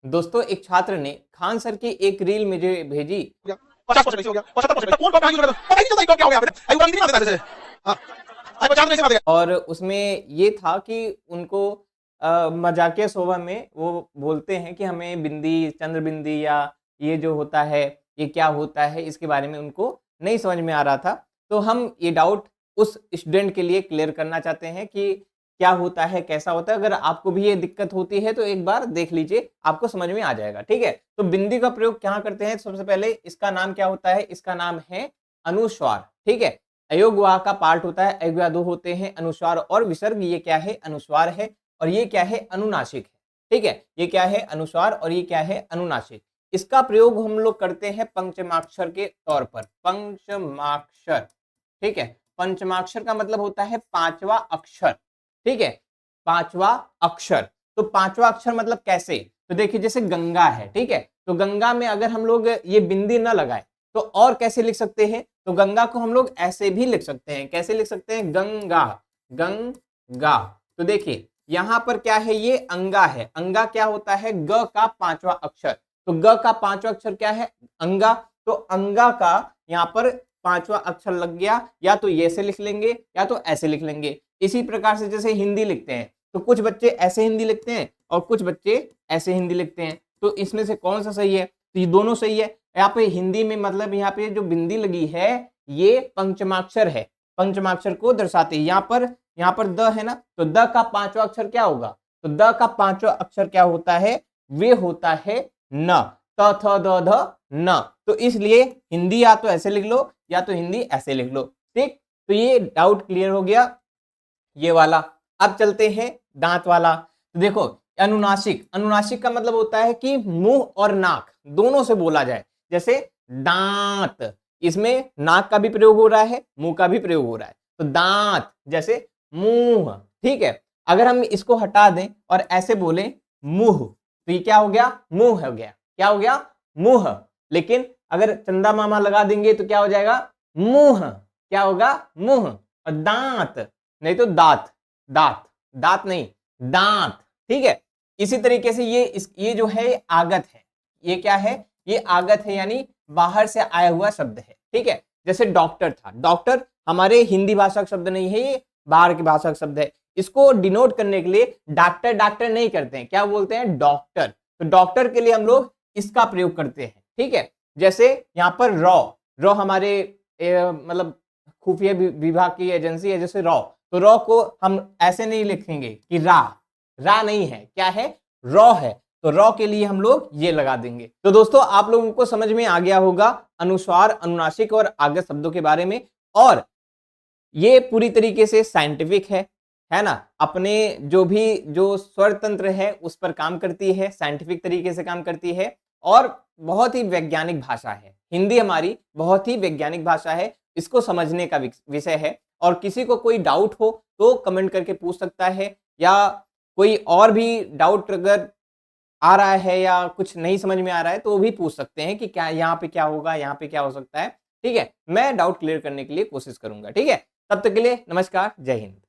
दोस्तों एक छात्र ने खान सर की एक रील मुझे भेजी। 50% हो गया 75% कौन कौन कहां पता ही नहीं चलता क्या हो गया अभी उड़ान नहीं मारते जैसे हां अरे 50 नहीं से मारते और उसमें ये था कि उनको मजाकिया शोभा में वो बोलते हैं कि हमें बिंदी, चंद्र बिंदी या ये जो होता है, ये क्या होता है, इसके बारे में उनको नहीं समझ में आ रहा था। तो हम ये डाउट उस स्टूडेंट के लिए क्लियर करना चाहते हैं कि क्या होता है, कैसा होता है। अगर आपको भी ये दिक्कत होती है तो एक बार देख लीजिए, आपको समझ में आ जाएगा, ठीक है? तो बिंदी का प्रयोग क्या करते हैं? सबसे पहले इसका नाम क्या होता है? इसका नाम है अनुस्वार, ठीक है? अयोगवाह का पार्ट होता है, अयोगवाह 2 होते हैं, अनुस्वार और विसर्ग। ये क्या है? अनुस्वार है। और ये क्या है? अनुनासिक है, ठीक है? ये क्या है? अनुस्वार और ये क्या है? अनुनासिक। इसका प्रयोग हम लोग करते हैं पंचमाक्षर के तौर पर। पंचमाक्षर, ठीक है? पंचमाक्षर का मतलब होता है पांचवा अक्षर, ठीक है? पांचवा अक्षर। तो पांचवा अक्षर मतलब कैसे? तो देखिए जैसे गंगा है, ठीक है? तो गंगा में अगर हम लोग ये बिंदी न लगाए तो और कैसे लिख सकते हैं? तो गंगा को हम लोग ऐसे भी लिख सकते हैं। कैसे लिख सकते हैं? गंगा, गंगा। तो देखिए यहां पर क्या है? ये अंगा है। अंगा क्या होता है? ग का पांचवा अक्षर। तो ग का पांचवा अक्षर क्या है? अंगा। तो अंगा का यहां पर पांचवा अक्षर लग गया। या तो ये से लिख लेंगे या तो ऐसे लिख लेंगे। इसी प्रकार से जैसे हिंदी लिखते हैं तो कुछ बच्चे ऐसे हिंदी लिखते हैं और कुछ बच्चे ऐसे हिंदी लिखते हैं। तो इसमें से कौन सा सही है? तो ये दोनों सही है। यहाँ पे हिंदी में मतलब यहाँ पे जो बिंदी लगी है ये पंचमाक्षर है, पंचमाक्षर को दर्शाते हैं। यहाँ पर द है ना, तो द का पांचवा अक्षर क्या होगा? तो द का पांचवा अक्षर क्या होता है? वे होता है न। त थ द ध न। तो इसलिए हिंदी या तो ऐसे लिख लो या तो हिंदी ऐसे लिख लो, ठीक? तो ये डाउट क्लियर हो गया ये वाला। अब चलते हैं दांत वाला। तो देखो अनुनासिक, अनुनासिक का मतलब होता है कि मुंह और नाक दोनों से बोला जाए। जैसे दांत, इसमें नाक का भी प्रयोग हो रहा है, मुंह का भी प्रयोग हो रहा है। तो दांत जैसे मुंह, ठीक है? अगर हम इसको हटा दें और ऐसे बोले मुंह तो ये क्या हो गया? मुंह हो गया। क्या हो गया? मुंह। लेकिन अगर चंदा मामा लगा देंगे तो क्या हो जाएगा? मुंह। क्या होगा? मुंह। और दांत नहीं तो दांत, दांत, दांत नहीं दांत, ठीक है? इसी तरीके से ये जो है आगत है। ये क्या है? ये आगत है, यानी बाहर से आया हुआ शब्द है, ठीक है? जैसे डॉक्टर था, डॉक्टर हमारे हिंदी भाषा का शब्द नहीं है, ये बाहर की भाषा का शब्द है। इसको डिनोट करने के लिए डॉक्टर डॉक्टर नहीं करते हैं, क्या बोलते हैं? डॉक्टर। तो डॉक्टर के लिए हम लोग इसका प्रयोग करते हैं, ठीक है? जैसे यहाँ पर रॉ, रॉ हमारे मतलब खुफिया विभाग की एजेंसी है, जैसे रॉ। तो रॉ को हम ऐसे नहीं लिखेंगे कि रा, रा नहीं है, क्या है? रॉ है। तो रॉ के लिए हम लोग ये लगा देंगे। तो दोस्तों आप लोगों को समझ में आ गया होगा अनुस्वार, अनुनासिक और आगत शब्दों के बारे में। और ये पूरी तरीके से साइंटिफिक है ना? अपने जो स्वर तंत्र है उस पर काम करती है, साइंटिफिक तरीके से काम करती है और बहुत ही वैज्ञानिक भाषा है। हिंदी हमारी बहुत ही वैज्ञानिक भाषा है, इसको समझने का विषय है। और किसी को कोई डाउट हो तो कमेंट करके पूछ सकता है, या कोई और भी डाउट अगर आ रहा है या कुछ नहीं समझ में आ रहा है तो वो भी पूछ सकते हैं कि क्या यहाँ पे क्या होगा, यहाँ पे क्या हो सकता है, ठीक है? मैं डाउट क्लियर करने के लिए कोशिश करूंगा, ठीक है? तब तक के लिए नमस्कार, जय हिंद।